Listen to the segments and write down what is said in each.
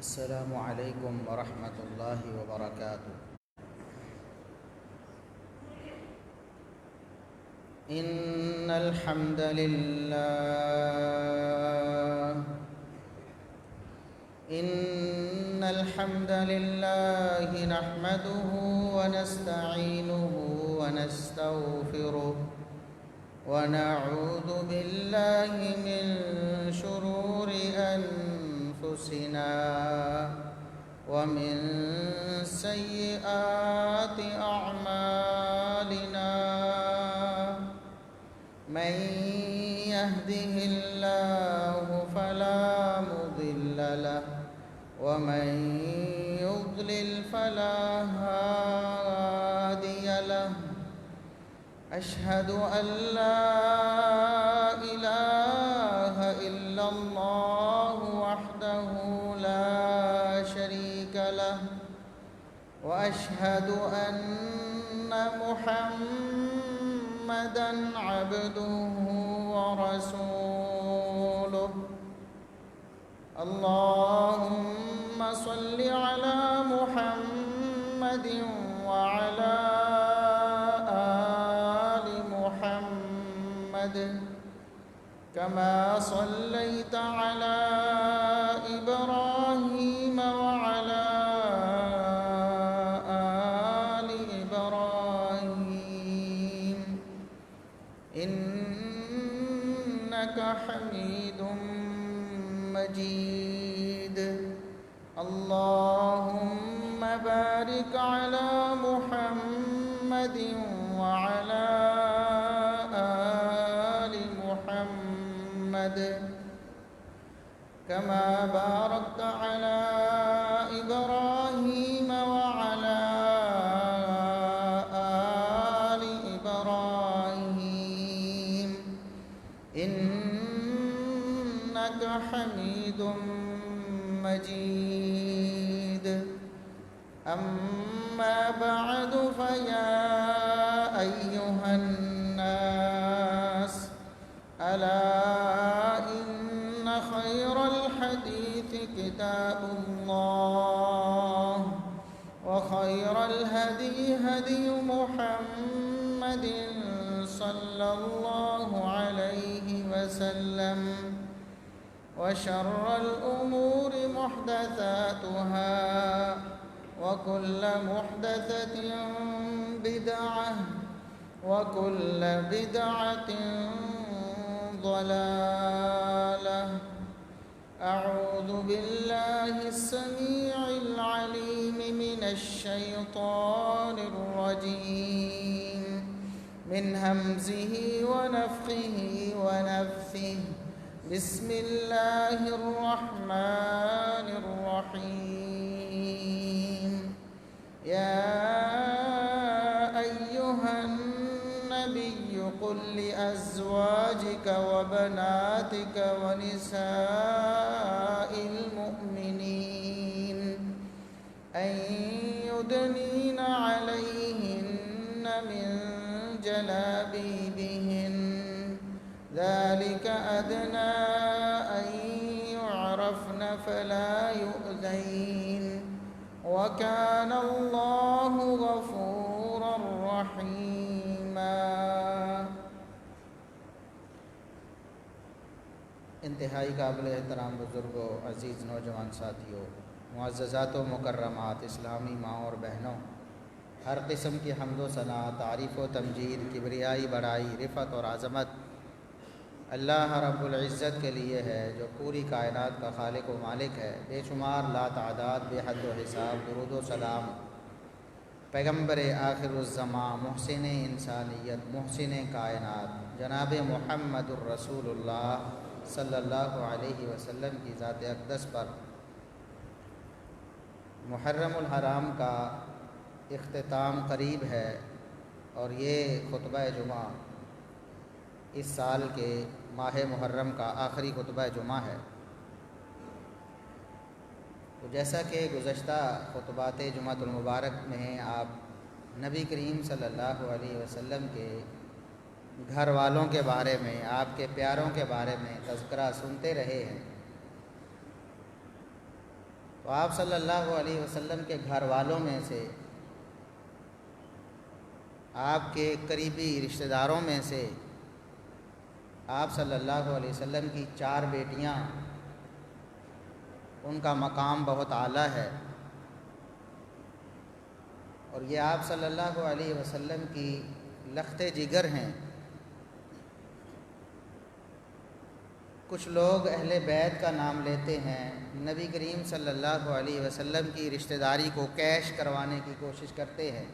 السلام علیکم ورحمۃ اللہ وبرکاتہ۔ ان الحمد للہ نحمده ونستعینه ونستغفره ونعوذ باللہ من شرور انفسنا ومن سیئات اعمالنا، من يهده الله فلا مضل له ومن يضلل فلا هادي له، أشهد أن لا إله إلا الله وحده لا شريك له، وأشهد أن محمدًا عبده ورسوله۔ اللهم صل على محمد وعلى آل محمد كما صليت على إبراهيم وعلى آل إبراهيم إنك حميد مجيد۔ اللهم بارك على محمد وعلى آل محمد كما باركت على إبراهيم وعلى آل إبراهيم إنك حميد مجيد۔ أما بعد، فيا أيها الناس، ألا إن خير الحديث كتاب الله، وخير الهدي هدي محمد صلى الله عليه وسلم، وشر الأمور محدثاتها، وكل محدثة بدعة، وكل بدعة ضلالة۔ أعوذ بالله السميع العليم من الشيطان الرجيم، من همزه ونفخه ونفثه۔ بسم الله الرحمن الرحيم۔ يا أيها النبي قل لأزواجك وبناتك ونساء المؤمنين أن يدنين عليهن من جلابيبهن، ذلك أدنى أن يعرفن فلا يؤذين، وكان الله غفورا رحيما۔ انتہائی قابل احترام بزرگوں، عزیز نوجوان ساتھیوں، معززات و مکرمات اسلامی ماں اور بہنوں، ہر قسم کی حمد و ثنا، تعریف و تمجید، کبریائی، بڑائی، رفعت اور عظمت اللہ رب العزت کے لیے ہے، جو پوری کائنات کا خالق و مالک ہے۔ بے شمار لا تعداد، بے حد و حساب درود و سلام پیغمبر آخر الزماں، محسن انسانیت، محسن کائنات، جناب محمد الرسول اللہ صلی اللہ علیہ وسلم کی ذات اقدس پر۔ محرم الحرام کا اختتام قریب ہے، اور یہ خطبہ جمعہ اس سال کے ماہ محرم کا آخری خطبہ جمعہ ہے۔ تو جیسا کہ گزشتہ خطبات جمعۃ المبارک میں آپ نبی کریم صلی اللہ علیہ وسلم کے گھر والوں کے بارے میں، آپ کے پیاروں کے بارے میں تذکرہ سنتے رہے ہیں، تو تو آپ صلی اللہ علیہ وسلم کے گھر والوں میں سے، آپ کے قریبی رشتہ داروں میں سے آپ صلی اللہ علیہ وسلم کی 4 بیٹیاں، ان کا مقام بہت اعلیٰ ہے، اور یہ آپ صلی اللہ علیہ وسلم کی لخت جگر ہیں۔ کچھ لوگ اہل بیت کا نام لیتے ہیں، نبی کریم صلی اللہ علیہ وسلم کی رشتہ داری کو کیش کروانے کی کوشش کرتے ہیں،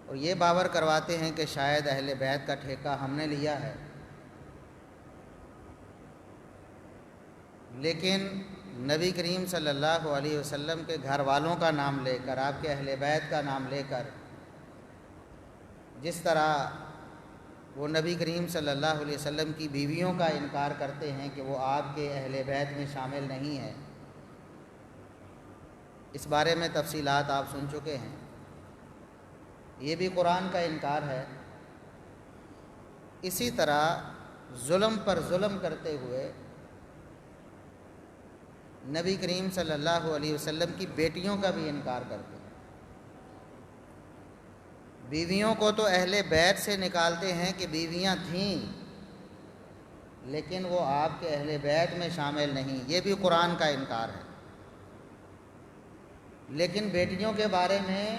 اور یہ باور کرواتے ہیں کہ شاید اہل بیت کا ٹھیکہ ہم نے لیا ہے۔ لیکن نبی کریم صلی اللہ علیہ وسلم کے گھر والوں کا نام لے کر، آپ کے اہل بیت کا نام لے کر، جس طرح وہ نبی کریم صلی اللہ علیہ وسلم کی بیویوں کا انکار کرتے ہیں کہ وہ آپ کے اہل بیت میں شامل نہیں ہے، اس بارے میں تفصیلات آپ سن چکے ہیں۔ یہ بھی قرآن کا انکار ہے۔ اسی طرح ظلم پر ظلم کرتے ہوئے نبی کریم صلی اللہ علیہ وسلم کی بیٹیوں کا بھی انکار کرتے ہیں۔ بیویوں کو تو اہل بیت سے نکالتے ہیں کہ بیویاں تھیں، لیکن وہ آپ کے اہل بیت میں شامل نہیں، یہ بھی قرآن کا انکار ہے۔ لیکن بیٹیوں کے بارے میں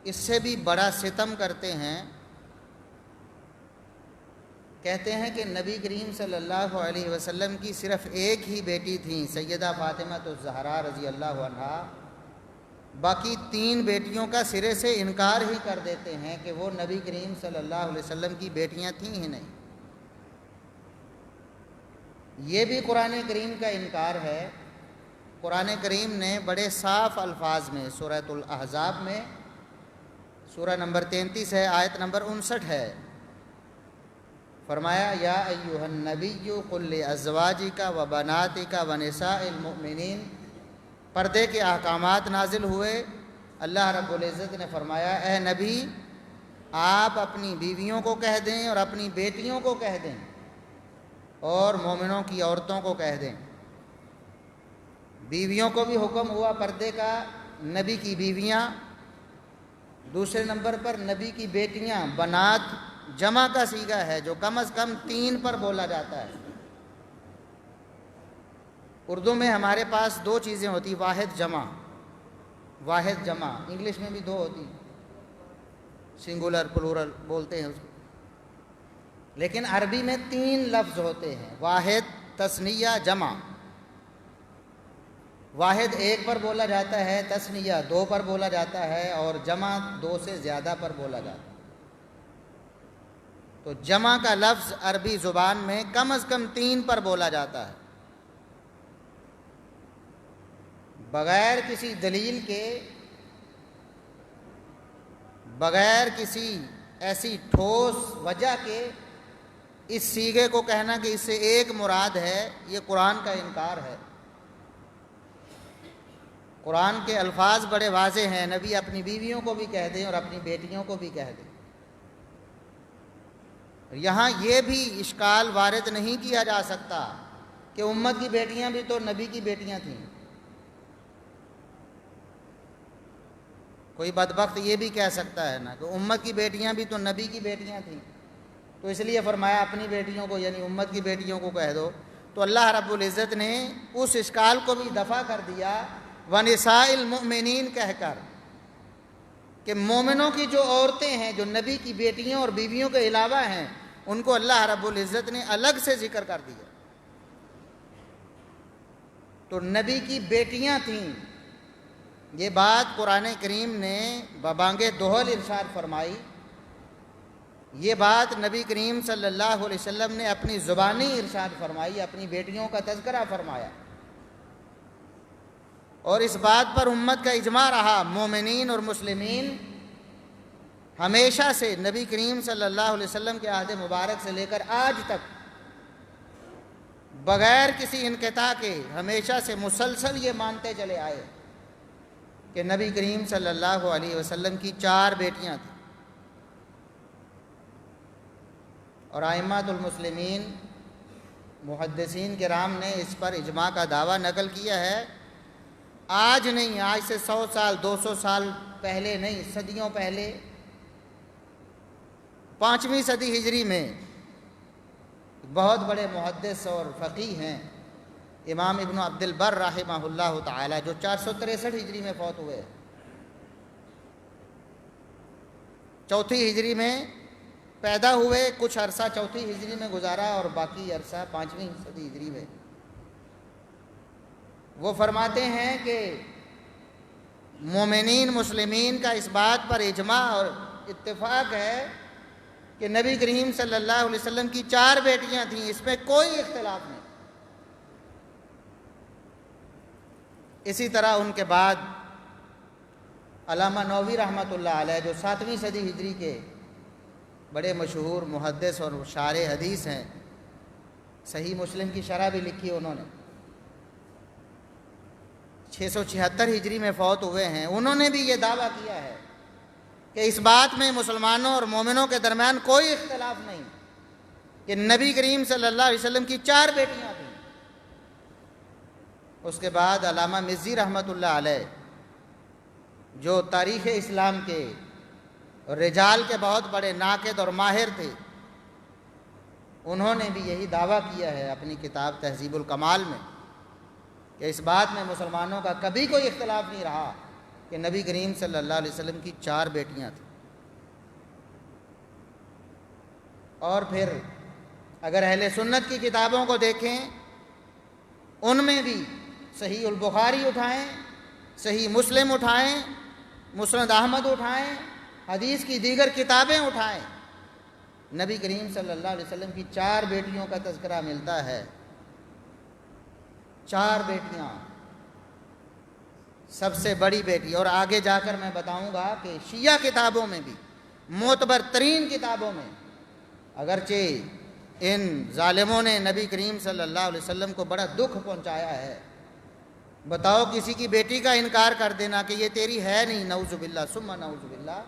اس سے بھی بڑا ستم کرتے ہیں، کہتے ہیں کہ نبی کریم صلی اللہ علیہ وسلم کی صرف ایک ہی بیٹی تھیں، سیدہ فاطمہ الزہرا رضی اللہ عنہا، باقی 3 بیٹیوں کا سرے سے انکار ہی کر دیتے ہیں کہ وہ نبی کریم صلی اللہ علیہ وسلم کی بیٹیاں تھیں ہی نہیں۔ یہ بھی قرآن کریم کا انکار ہے۔ قرآن کریم نے بڑے صاف الفاظ میں سورۃ الاحزاب میں، سورہ نمبر 33 ہے، آیت نمبر 59 ہے، فرمایا یا ایھا النبی قل لازواجک وبناتک ونساء المؤمنین۔ پردے کے احکامات نازل ہوئے، اللہ رب العزت نے فرمایا اے نبی آپ اپنی بیویوں کو کہہ دیں اور اپنی بیٹیوں کو کہہ دیں اور مومنوں کی عورتوں کو کہہ دیں۔ بیویوں کو بھی حکم ہوا پردے کا، نبی کی بیویاں، دوسرے نمبر پر نبی کی بیٹیاں، بنات جمع کا صیغہ ہے جو کم از کم 3 پر بولا جاتا ہے۔ اردو میں ہمارے پاس 2 چیزیں ہوتی، واحد جمع، واحد جمع، انگلش میں بھی 2 ہوتی، سنگولر پلورل بولتے ہیں اس کو، لیکن عربی میں 3 لفظ ہوتے ہیں، واحد، تثنیہ، جمع۔ واحد 1 پر بولا جاتا ہے، تثنیہ 2 پر بولا جاتا ہے، اور جمع 2 سے زیادہ پر بولا جاتا ہے۔ تو جمع کا لفظ عربی زبان میں کم از کم 3 پر بولا جاتا ہے۔ بغیر کسی دلیل کے، بغیر کسی ایسی ٹھوس وجہ کے اس صیغے کو کہنا کہ اس سے ایک مراد ہے، یہ قرآن کا انکار ہے۔ قرآن کے الفاظ بڑے واضح ہیں، نبی اپنی بیویوں کو بھی کہہ دیں اور اپنی بیٹیوں کو بھی کہہ دیں۔ یہاں یہ بھی اشکال وارد نہیں کیا جا سکتا کہ امت کی بیٹیاں بھی تو نبی کی بیٹیاں تھیں۔ کوئی بدبخت یہ بھی کہہ سکتا ہے نا کہ امت کی بیٹیاں بھی تو نبی کی بیٹیاں تھیں، تو اس لیے فرمایا اپنی بیٹیوں کو یعنی امت کی بیٹیوں کو کہہ دو۔ تو اللہ رب العزت نے اس اشکال کو بھی دفع کر دیا وَنِسَاءِ الْمُؤْمِنِينَ کہہ کر، کہ مومنوں کی جو عورتیں ہیں جو نبی کی بیٹیوں اور بیویوں کے علاوہ ہیں، ان کو اللہ رب العزت نے الگ سے ذکر کر دیا۔ تو نبی کی بیٹیاں تھیں، یہ بات قرآن کریم نے ببانگ دہل ارشاد فرمائی، یہ بات نبی کریم صلی اللہ علیہ وسلم نے اپنی زبانی ارشاد فرمائی، اپنی بیٹیوں کا تذکرہ فرمایا، اور اس بات پر امت کا اجماع رہا۔ مومنین اور مسلمین ہمیشہ سے نبی کریم صلی اللہ علیہ وسلم کے عہد مبارک سے لے کر آج تک بغیر کسی انقطاع کے ہمیشہ سے مسلسل یہ مانتے چلے آئے کہ نبی کریم صلی اللہ علیہ وسلم کی 4 بیٹیاں تھیں، اور ائمۃ المسلمین محدثین کرام نے اس پر اجماع کا دعویٰ نقل کیا ہے، آج نہیں، آج سے 100 سال 200 سال پہلے نہیں، صدیوں پہلے 5ویں صدی ہجری میں بہت بڑے محدث اور فقیہ ہیں امام ابن عبد البر رحمہ اللہ تعالی، جو 463 ہجری میں فوت ہوئے، 4تھی ہجری میں پیدا ہوئے، کچھ عرصہ 4تھی ہجری میں گزارا اور باقی عرصہ 5ویں صدی ہجری میں۔ وہ فرماتے ہیں کہ مومنین مسلمین کا اس بات پر اجماع اور اتفاق ہے کہ نبی کریم صلی اللہ علیہ وسلم کی 4 بیٹیاں تھیں، اس میں کوئی اختلاف نہیں۔ اسی طرح ان کے بعد علامہ نووی رحمۃ اللہ علیہ، جو 7ویں صدی ہجری کے بڑے مشہور محدث اور شارح حدیث ہیں، صحیح مسلم کی شرح بھی لکھی انہوں نے، 676 ہجری میں فوت ہوئے ہیں۔ انہوں نے بھی یہ دعویٰ کیا ہے کہ اس بات میں مسلمانوں اور مومنوں کے درمیان کوئی اختلاف نہیں کہ نبی کریم صلی اللہ علیہ وسلم کی 4 بیٹیاں تھیں۔ اس کے بعد علامہ مزی رحمۃ اللہ علیہ، جو تاریخ اسلام کے رجال کے بہت بڑے ناقد اور ماہر تھے، انہوں نے بھی یہی دعویٰ کیا ہے اپنی کتاب تہذیب الکمال میں کہ اس بات میں مسلمانوں کا کبھی کوئی اختلاف نہیں رہا کہ نبی کریم صلی اللہ علیہ وسلم کی 4 بیٹیاں تھیں۔ اور پھر اگر اہل سنت کی کتابوں کو دیکھیں، ان میں بھی صحیح البخاری اٹھائیں، صحیح مسلم اٹھائیں، مسند احمد اٹھائیں، حدیث کی دیگر کتابیں اٹھائیں، نبی کریم صلی اللہ علیہ وسلم کی 4 بیٹیوں کا تذکرہ ملتا ہے۔ 4 بیٹیاں، سب سے بڑی بیٹی، اور آگے جا کر میں بتاؤں گا کہ شیعہ کتابوں میں بھی، معتبر ترین کتابوں میں، اگرچہ ان ظالموں نے نبی کریم صلی اللہ علیہ وسلم کو بڑا دکھ پہنچایا ہے۔ بتاؤ کسی کی بیٹی کا انکار کر دینا کہ یہ تیری ہے نہیں، نعوذ باللہ ثم نعوذ باللہ،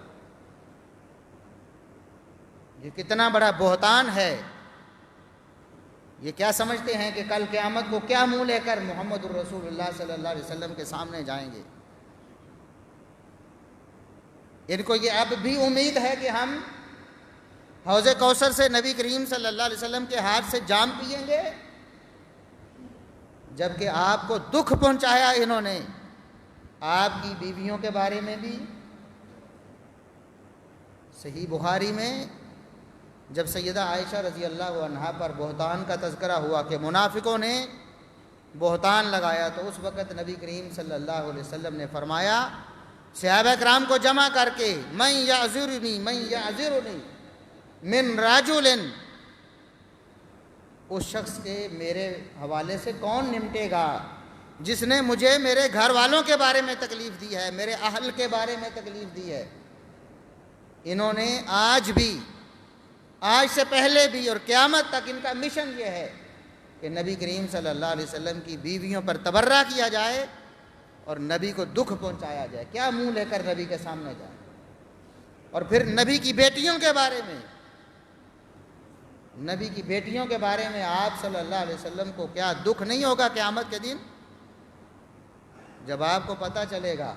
یہ کتنا بڑا بہتان ہے۔ یہ کیا سمجھتے ہیں کہ کل قیامت کو کیا منہ لے کر محمد الرسول اللہ صلی اللہ علیہ وسلم کے سامنے جائیں گے؟ ان کو یہ اب بھی امید ہے کہ ہم حوض کوثر سے نبی کریم صلی اللہ علیہ وسلم کے ہاتھ سے جام پئیں گے، جبکہ آپ کو دکھ پہنچایا انہوں نے۔ آپ کی بیویوں کے بارے میں بھی صحیح بخاری میں جب سیدہ عائشہ رضی اللہ عنہا پر بہتان کا تذکرہ ہوا کہ منافقوں نے بہتان لگایا، تو اس وقت نبی کریم صلی اللہ علیہ وسلم نے فرمایا صحابہ کرام کو جمع کر کے، من یعذرنی من رجل، اس شخص کے میرے حوالے سے کون نمٹے گا جس نے مجھے میرے گھر والوں کے بارے میں تکلیف دی ہے، میرے اہل کے بارے میں تکلیف دی ہے۔ انہوں نے آج بھی، آج سے پہلے بھی اور قیامت تک ان کا مشن یہ ہے کہ نبی کریم صلی اللہ علیہ وسلم کی بیویوں پر تبرہ کیا جائے اور نبی کو دکھ پہنچایا جائے۔ کیا منہ لے کر نبی کے سامنے جائے؟ اور پھر نبی کی بیٹیوں کے بارے میں، نبی کی بیٹیوں کے بارے میں آپ صلی اللہ علیہ وسلم کو کیا دکھ نہیں ہوگا قیامت کے دن، جب آپ کو پتہ چلے گا،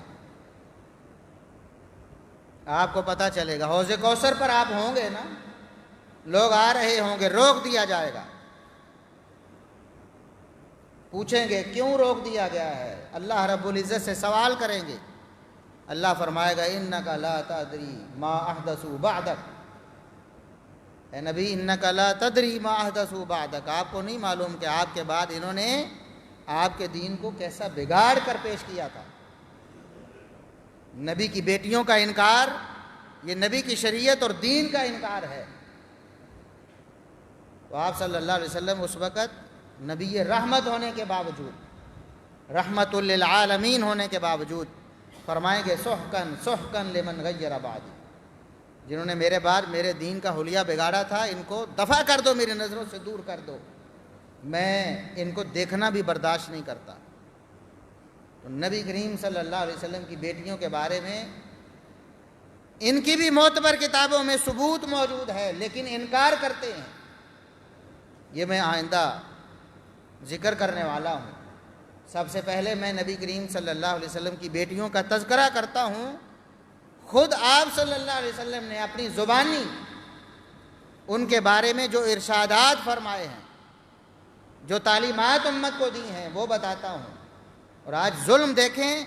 آپ کو پتہ چلے گا حوض کوثر پر آپ ہوں گے نا، لوگ آ رہے ہوں گے، روک دیا جائے گا، پوچھیں گے کیوں روک دیا گیا ہے، اللہ رب العزت سے سوال کریں گے، اللہ فرمائے گا انک لا تدری ما احدثوا بعدک، اے نبی انک لا تدری ما احدثوا بعدک، آپ کو نہیں معلوم کہ آپ کے بعد انہوں نے آپ کے دین کو کیسا بگاڑ کر پیش کیا تھا۔ نبی کی بیٹیوں کا انکار یہ نبی کی شریعت اور دین کا انکار ہے۔ تو آپ صلی اللہ علیہ وسلم اس وقت نبی رحمت ہونے کے باوجود، رحمت للعالمین ہونے کے باوجود فرمائیں گے سحقن سحقن لمن غیر بعدی، جنہوں نے میرے بعد میرے دین کا حلیہ بگاڑا تھا، ان کو دفع کر دو، میری نظروں سے دور کر دو، میں ان کو دیکھنا بھی برداشت نہیں کرتا۔ تو نبی کریم صلی اللہ علیہ وسلم کی بیٹیوں کے بارے میں ان کی بھی معتبر کتابوں میں ثبوت موجود ہے، لیکن انکار کرتے ہیں۔ یہ میں آئندہ ذکر کرنے والا ہوں۔ سب سے پہلے میں نبی کریم صلی اللہ علیہ وسلم کی بیٹیوں کا تذکرہ کرتا ہوں۔ خود آپ صلی اللہ علیہ وسلم نے اپنی زبانی ان کے بارے میں جو ارشادات فرمائے ہیں، جو تعلیمات امت کو دی ہیں، وہ بتاتا ہوں۔ اور آج ظلم دیکھیں،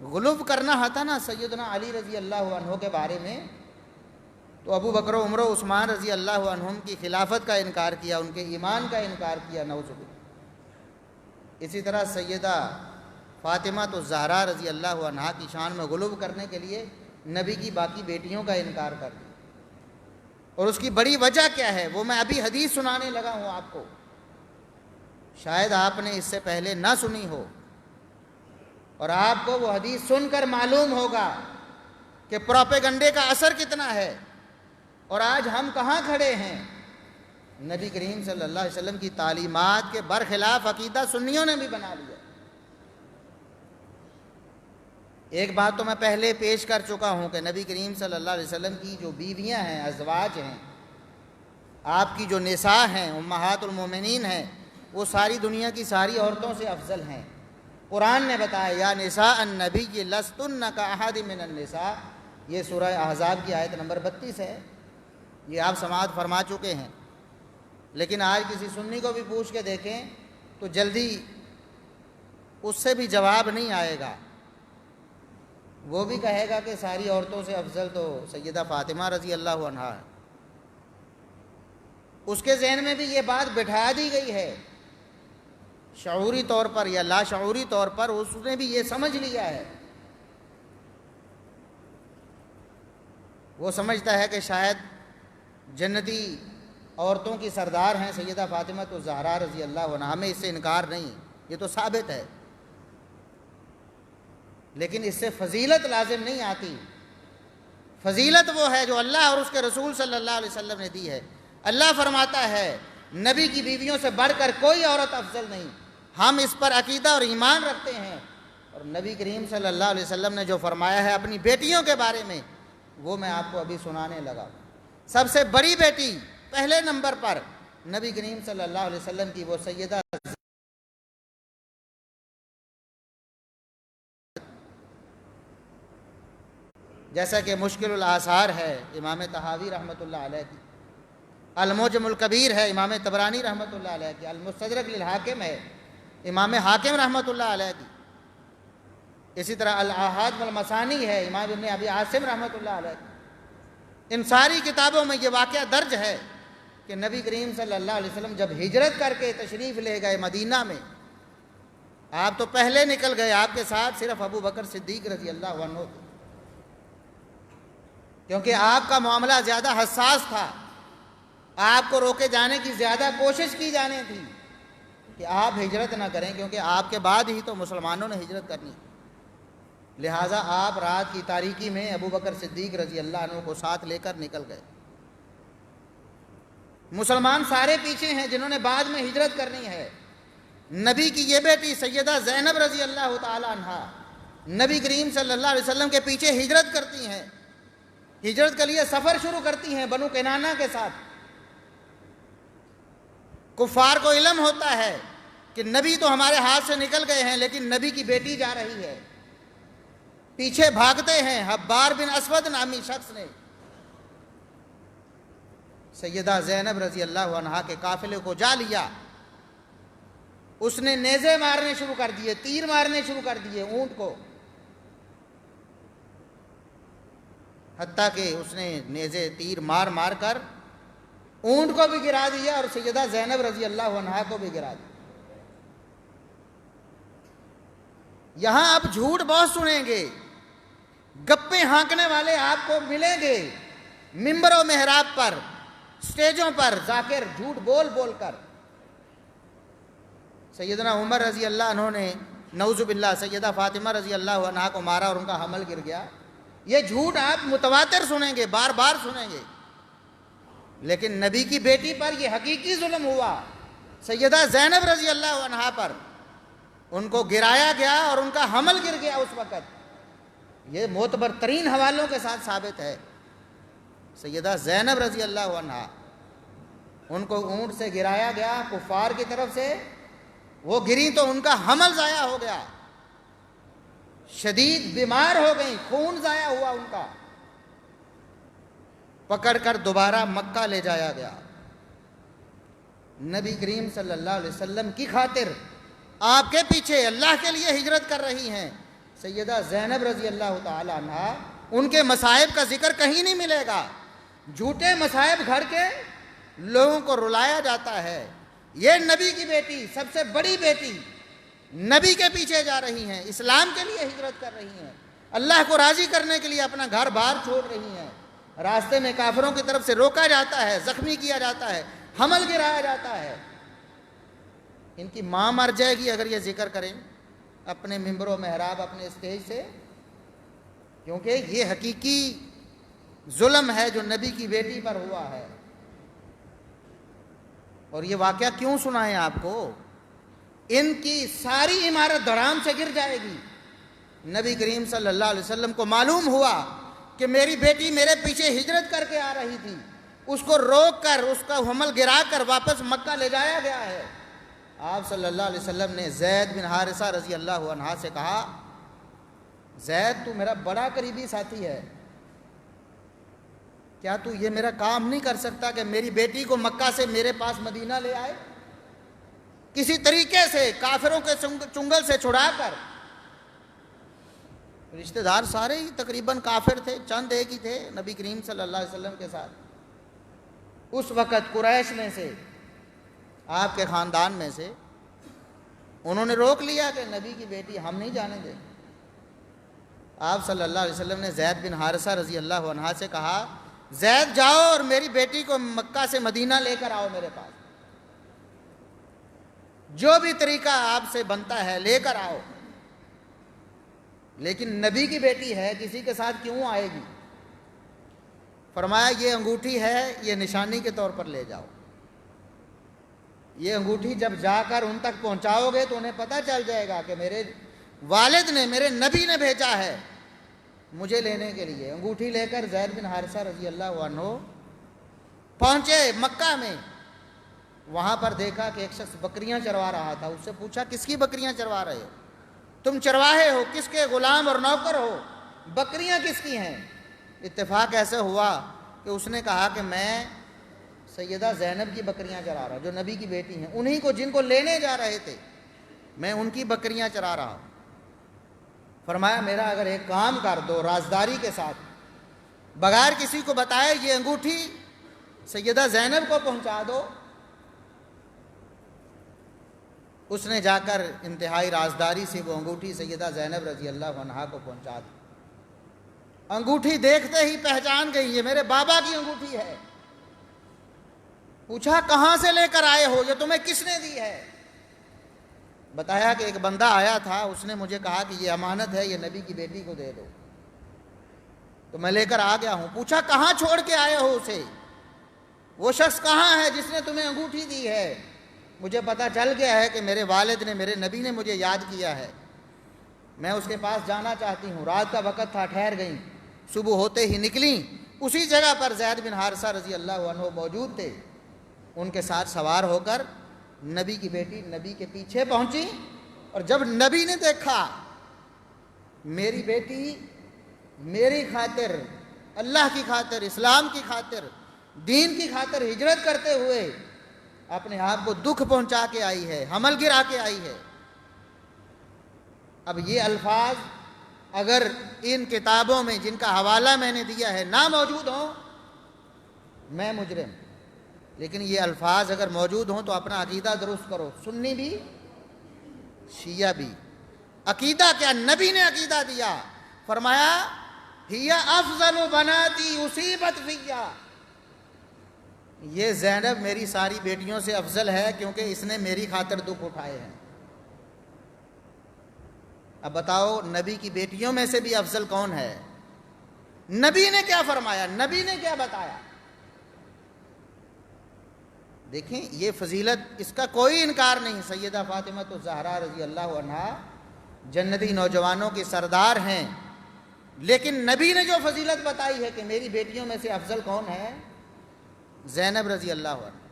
غلو کرنا تھا نا سیدنا علی رضی اللہ عنہ کے بارے میں، تو ابو بکر و عمر و عثمان رضی اللہ عنہم کی خلافت کا انکار کیا، ان کے ایمان کا انکار کیا، نعوذ باللہ۔ اسی طرح سیدہ فاطمہ الزہرا رضی اللہ عنہا کی شان میں غلو کرنے کے لیے نبی کی باقی بیٹیوں کا انکار کر دیا۔ اور اس کی بڑی وجہ کیا ہے وہ میں ابھی حدیث سنانے لگا ہوں آپ کو، شاید آپ نے اس سے پہلے نہ سنی ہو، اور آپ کو وہ حدیث سن کر معلوم ہوگا کہ پروپیگنڈے کا اثر کتنا ہے، اور آج ہم کہاں کھڑے ہیں۔ نبی کریم صلی اللہ علیہ وسلم کی تعلیمات کے برخلاف عقیدہ سنیوں نے بھی بنا لیا۔ ایک بات تو میں پہلے پیش کر چکا ہوں کہ نبی کریم صلی اللہ علیہ وسلم کی جو بیویاں ہیں، ازواج ہیں، آپ کی جو نساء ہیں، امہات المومنین ہیں، وہ ساری دنیا کی ساری عورتوں سے افضل ہیں۔ قرآن نے بتایا یا نساء النبی لستن کاحد من النساء، یہ سورہ احزاب کی آیت نمبر 32 ہے، یہ آپ سماعت فرما چکے ہیں۔ لیکن آج کسی سنی کو بھی پوچھ کے دیکھیں تو جلدی اس سے بھی جواب نہیں آئے گا، وہ بھی کہے گا کہ ساری عورتوں سے افضل تو سیدہ فاطمہ رضی اللہ عنہا ہے۔ اس کے ذہن میں بھی یہ بات بٹھا دی گئی ہے، شعوری طور پر یا لاشعوری طور پر اس نے بھی یہ سمجھ لیا ہے۔ وہ سمجھتا ہے کہ شاید جنتی عورتوں کی سردار ہیں سیدہ فاطمہ الزہرا رضی اللہ عنہا، ہمیں اس سے انکار نہیں، یہ تو ثابت ہے، لیکن اس سے فضیلت لازم نہیں آتی۔ فضیلت وہ ہے جو اللہ اور اس کے رسول صلی اللہ علیہ وسلم نے دی ہے۔ اللہ فرماتا ہے نبی کی بیویوں سے بڑھ کر کوئی عورت افضل نہیں، ہم اس پر عقیدہ اور ایمان رکھتے ہیں۔ اور نبی کریم صلی اللہ علیہ وسلم نے جو فرمایا ہے اپنی بیٹیوں کے بارے میں، وہ میں آپ کو ابھی سنانے لگا۔ سب سے بڑی بیٹی پہلے نمبر پر نبی کریم صلی اللہ علیہ وسلم کی وہ سیدہ، جیسا کہ مشکل الآثار ہے امام طحاوی رحمۃ اللہ علیہ کی، المعجم الکبیر ہے امام طبرانی رحمۃ اللہ علیہ کی، المستدرک للحاکم ہے امام حاکم رحمۃ اللہ علیہ کی، اسی طرح الاحاد والمثانی ہے امام ابن ابی عاصم رحمۃ اللہ علیہ کی۔ ان ساری کتابوں میں یہ واقعہ درج ہے کہ نبی کریم صلی اللہ علیہ وسلم جب ہجرت کر کے تشریف لے گئے مدینہ میں، آپ تو پہلے نکل گئے، آپ کے ساتھ صرف ابو بکر صدیق رضی اللہ عنہ تھے، کیونکہ آپ کا معاملہ زیادہ حساس تھا، آپ کو روکے جانے کی زیادہ کوشش کی جانی تھی کہ آپ ہجرت نہ کریں، کیونکہ آپ کے بعد ہی تو مسلمانوں نے ہجرت کرنی، لہٰذا آپ رات کی تاریکی میں ابو بکر صدیق رضی اللہ عنہ کو ساتھ لے کر نکل گئے۔ مسلمان سارے پیچھے ہیں جنہوں نے بعد میں ہجرت کرنی ہے۔ نبی کی یہ بیٹی سیدہ زینب رضی اللہ تعالی عنہا نبی کریم صلی اللہ علیہ وسلم کے پیچھے ہجرت کرتی ہیں، ہجرت کے لیے سفر شروع کرتی ہیں بنو کنانہ کے ساتھ۔ کفار کو علم ہوتا ہے کہ نبی تو ہمارے ہاتھ سے نکل گئے ہیں، لیکن نبی کی بیٹی جا رہی ہے، پیچھے بھاگتے ہیں۔ حبار بن اسود نامی شخص نے سیدہ زینب رضی اللہ عنہا کے قافلے کو جا لیا، اس نے نیزے مارنے شروع کر دیے، تیر مارنے شروع کر دیے اونٹ کو، حتیٰ کہ اس نے نیزے تیر مار مار کر اونٹ کو بھی گرا دیا اور سیدہ زینب رضی اللہ عنہا کو بھی گرا دیا۔ یہاں آپ جھوٹ بہت سنیں گے، گپے ہانکنے والے آپ کو ملیں گے، ممبر و محراب پر، سٹیجوں پر ذاکر جھوٹ بول بول کر۔ سیدنا عمر رضی اللہ عنہ نے نعوذ باللہ سیدہ فاطمہ رضی اللہ عنہا کو مارا اور ان کا حمل گر گیا، یہ جھوٹ آپ متواتر سنیں گے، بار بار سنیں گے۔ لیکن نبی کی بیٹی پر یہ حقیقی ظلم ہوا، سیدہ زینب رضی اللہ عنہا پر، ان کو گرایا گیا اور ان کا حمل گر گیا اس وقت، یہ معتبر ترین حوالوں کے ساتھ ثابت ہے۔ سیدہ زینب رضی اللہ عنہا ان کو اونٹ سے گرایا گیا کفار کی طرف سے، وہ گری تو ان کا حمل ضائع ہو گیا، شدید بیمار ہو گئیں، خون ضائع ہوا ان کا، پکڑ کر دوبارہ مکہ لے جایا گیا۔ نبی کریم صلی اللہ علیہ وسلم کی خاطر آپ کے پیچھے اللہ کے لیے ہجرت کر رہی ہیں سیدہ زینب رضی اللہ تعالی عنہا۔ ان کے مصائب کا ذکر کہیں نہیں ملے گا، جھوٹے مصائب گھڑ کے لوگوں کو رلایا جاتا ہے۔ یہ نبی کی بیٹی، سب سے بڑی بیٹی، نبی کے پیچھے جا رہی ہیں، اسلام کے لیے ہجرت کر رہی ہیں، اللہ کو راضی کرنے کے لیے اپنا گھر بار چھوڑ رہی ہیں۔ راستے میں کافروں کی طرف سے روکا جاتا ہے، زخمی کیا جاتا ہے، حمل گرایا جاتا ہے۔ ان کی ماں مر جائے گی اگر یہ ذکر کریں اپنے ممبر و محراب، اپنے اسٹیج سے، کیونکہ یہ حقیقی ظلم ہے جو نبی کی بیٹی پر ہوا ہے۔ اور یہ واقعہ کیوں سنائیں آپ کو؟ ان کی ساری عمارت دھڑام سے گر جائے گی۔ نبی کریم صلی اللہ علیہ وسلم کو معلوم ہوا کہ میری بیٹی میرے پیچھے ہجرت کر کے آ رہی تھی، اس کو روک کر، اس کا حمل گرا کر واپس مکہ لے جایا گیا ہے۔ آپ صلی اللہ علیہ وسلم نے زید بن حارثہ رضی اللہ عنہ سے کہا، زید تو میرا بڑا قریبی ساتھی ہے، کیا تو یہ میرا کام نہیں کر سکتا کہ میری بیٹی کو مکہ سے میرے پاس مدینہ لے آئے؟ کسی طریقے سے کافروں کے چنگل سے چھڑا کر۔ رشتہ دار سارے ہی تقریباً کافر تھے، چند ایک ہی تھے نبی کریم صلی اللہ علیہ وسلم کے ساتھ۔ اس وقت قریش میں سے، آپ کے خاندان میں سے، انہوں نے روک لیا کہ نبی کی بیٹی ہم نہیں جانے دیں۔ آپ صلی اللہ علیہ وسلم نے زید بن حارثہ رضی اللہ عنہ سے کہا، زید جاؤ اور میری بیٹی کو مکہ سے مدینہ لے کر آؤ میرے پاس، جو بھی طریقہ آپ سے بنتا ہے لے کر آؤ، لیکن نبی کی بیٹی ہے، کسی کے ساتھ کیوں آئے گی؟ فرمایا یہ انگوٹھی ہے، یہ نشانی کے طور پر لے جاؤ، یہ انگوٹھی جب جا کر ان تک پہنچاؤ گے تو انہیں پتہ چل جائے گا کہ میرے والد نے، میرے نبی نے بھیجا ہے مجھے لینے کے لیے۔ انگوٹھی لے کر زید بن حارثہ رضی اللہ عنہ پہنچے مکہ میں۔ وہاں پر دیکھا کہ ایک شخص بکریاں چروا رہا تھا، اس سے پوچھا کس کی بکریاں چروا رہے ہو؟ تم چرواہے ہو، کس کے غلام اور نوکر ہو؟ بکریاں کس کی ہیں؟ اتفاق ایسے ہوا کہ اس نے کہا کہ میں سیدہ زینب کی بکریاں چرا رہا، جو نبی کی بیٹی ہیں، انہی کو جن کو لینے جا رہے تھے، میں ان کی بکریاں چرا رہا ہوں۔ فرمایا میرا اگر ایک کام کر دو رازداری کے ساتھ، بغیر کسی کو بتائے یہ انگوٹھی سیدہ زینب کو پہنچا دو۔ اس نے جا کر انتہائی رازداری سے وہ انگوٹھی سیدہ زینب رضی اللہ عنہا کو پہنچا دی۔ انگوٹھی دیکھتے ہی پہچان گئی، یہ میرے بابا کی انگوٹھی ہے۔ پوچھا کہاں سے لے کر آئے ہو، یہ تمہیں کس نے دی ہے؟ بتایا کہ ایک بندہ آیا تھا، اس نے مجھے کہا کہ یہ امانت ہے، یہ نبی کی بیٹی کو دے دو، تو میں لے کر آ گیا ہوں۔ پوچھا کہاں چھوڑ کے آئے ہو اسے؟ وہ شخص کہاں ہے جس نے تمہیں انگوٹھی دی ہے؟ مجھے پتا چل گیا ہے کہ میرے والد نے، میرے نبی نے مجھے یاد کیا ہے، میں اس کے پاس جانا چاہتی ہوں۔ رات کا وقت تھا، ٹھہر گئیں، صبح ہوتے ہی نکلیں۔ اسی جگہ پر زید بن حارثہ رضی اللہ عنہ موجود تھے، ان کے ساتھ سوار ہو کر نبی کی بیٹی نبی کے پیچھے پہنچی، اور جب نبی نے دیکھا میری بیٹی میری خاطر، اللہ کی خاطر، اسلام کی خاطر، دین کی خاطر ہجرت کرتے ہوئے اپنے آپ کو دکھ پہنچا کے آئی ہے، حمل گرا کے آئی ہے۔ اب یہ الفاظ اگر ان کتابوں میں جن کا حوالہ میں نے دیا ہے نہ موجود ہوں، میں مجرم، لیکن یہ الفاظ اگر موجود ہوں تو اپنا عقیدہ درست کرو، سنی بھی شیعہ بھی۔ عقیدہ کیا؟ نبی نے عقیدہ دیا، فرمایا ہی افضل بناتی اصیبت فیہ، یہ زینب میری ساری بیٹیوں سے افضل ہے کیونکہ اس نے میری خاطر دکھ اٹھائے ہیں۔ اب بتاؤ نبی کی بیٹیوں میں سے بھی افضل کون ہے؟ نبی نے کیا فرمایا، نبی نے کیا بتایا؟ دیکھیں یہ فضیلت، اس کا کوئی انکار نہیں۔ سیدہ فاطمہ الزہرا رضی اللہ عنہا جنتی نوجوانوں کی سردار ہیں، لیکن نبی نے جو فضیلت بتائی ہے کہ میری بیٹیوں میں سے افضل کون ہے، زینب رضی اللہ عنہ۔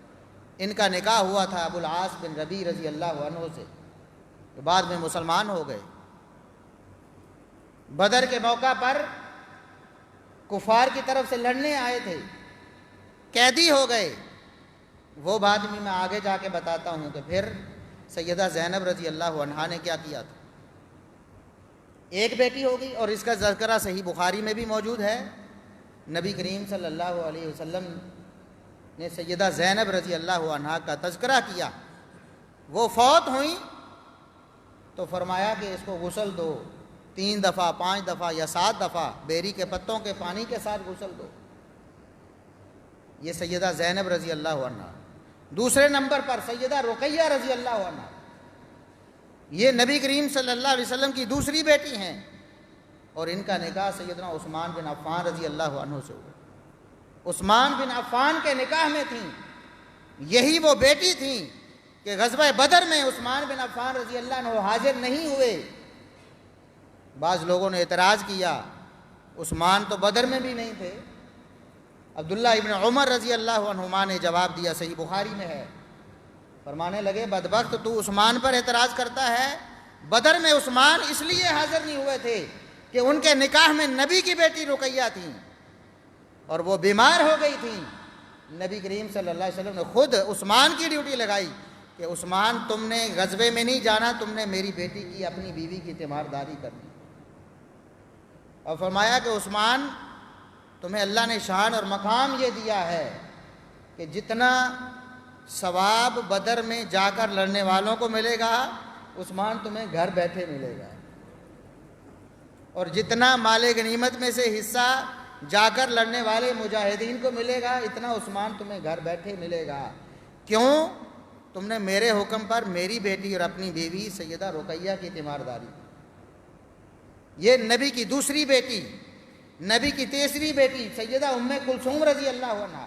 ان کا نکاح ہوا تھا ابو العاص بن ربیع رضی اللہ عنہ سے، جو بعد میں مسلمان ہو گئے۔ بدر کے موقع پر کفار کی طرف سے لڑنے آئے تھے، قیدی ہو گئے۔ وہ بات بھی میں آگے جا کے بتاتا ہوں کہ پھر سیدہ زینب رضی اللہ عنہا نے کیا کیا تھا۔ ایک بیٹی ہوگی، اور اس کا تذکرہ صحیح بخاری میں بھی موجود ہے۔ نبی کریم صلی اللہ علیہ وسلم نے سیدہ زینب رضی اللہ عنہا کا تذکرہ کیا۔ وہ فوت ہوئیں تو فرمایا کہ اس کو غسل دو، 3 دفعہ 5 دفعہ یا 7 دفعہ بیری کے پتوں کے پانی کے ساتھ غسل دو۔ یہ سیدہ زینب رضی اللہ عنہا۔ دوسرے نمبر پر سیدہ رقیہ رضی اللہ عنہا، یہ نبی کریم صلی اللہ علیہ وسلم کی دوسری بیٹی ہیں، اور ان کا نکاح سیدنا عثمان بن عفان رضی اللہ عنہ سے ہوا۔ عثمان بن عفان کے نکاح میں تھیں، یہی وہ بیٹی تھیں کہ غزوہ بدر میں عثمان بن عفان رضی اللہ عنہ حاضر نہیں ہوئے۔ بعض لوگوں نے اعتراض کیا، عثمان تو بدر میں بھی نہیں تھے۔ عبداللہ ابن عمر رضی اللہ عنہما نے جواب دیا، صحیح بخاری میں ہے، فرمانے لگے بدبخت تو عثمان پر اعتراض کرتا ہے، بدر میں عثمان اس لیے حاضر نہیں ہوئے تھے کہ ان کے نکاح میں نبی کی بیٹی رقیہ تھیں اور وہ بیمار ہو گئی تھیں۔ نبی کریم صلی اللہ علیہ وسلم نے خود عثمان کی ڈیوٹی لگائی کہ عثمان تم نے غزوے میں نہیں جانا، تم نے میری بیٹی کی، اپنی بیوی کی تیمارداری کرنی، اور فرمایا کہ عثمان تمہیں اللہ نے شان اور مقام یہ دیا ہے کہ جتنا ثواب بدر میں جا کر لڑنے والوں کو ملے گا، عثمان تمہیں گھر بیٹھے ملے گا، اور جتنا مال غنیمت میں سے حصہ جا کر لڑنے والے مجاہدین کو ملے گا، اتنا عثمان تمہیں گھر بیٹھے ملے گا۔ کیوں؟ تم نے میرے حکم پر میری بیٹی اور اپنی بیوی سیدہ رقیہ کی تیمارداری۔ یہ نبی کی دوسری بیٹی، نبی کی تیسری بیٹی سیدہ ام کلثوم رضی اللہ عنہا،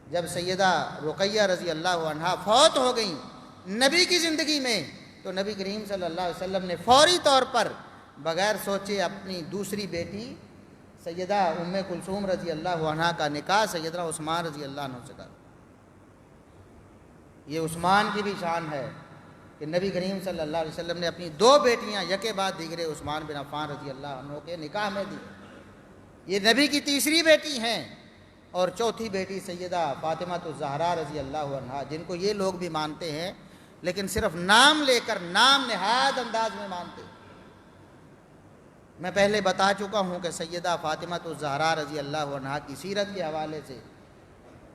جب سیدہ رقیہ رضی اللہ عنہا فوت ہو گئیں نبی کی زندگی میں، تو نبی کریم صلی اللہ علیہ وسلم نے فوری طور پر بغیر سوچے اپنی دوسری بیٹی سیدہ ام کلثوم رضی اللہ عنہا کا نکاح سیدنا عثمان رضی اللہ عنہ سے کرا۔ یہ عثمان کی بھی شان ہے کہ نبی کریم صلی اللہ علیہ وسلم نے اپنی 2 بیٹیاں یکے بعد دیگرے عثمان بن عفان رضی اللہ عنہ کے نکاح میں دی۔ یہ نبی کی تیسری بیٹی ہیں، اور چوتھی بیٹی سیدہ فاطمہ الزہرا رضی اللہ عنہا، جن کو یہ لوگ بھی مانتے ہیں لیکن صرف نام لے کر نام نہاد انداز میں مانتے ہیں۔ میں پہلے بتا چکا ہوں کہ سیدہ فاطمہ الزہرا رضی اللہ عنہا کی سیرت کے حوالے سے،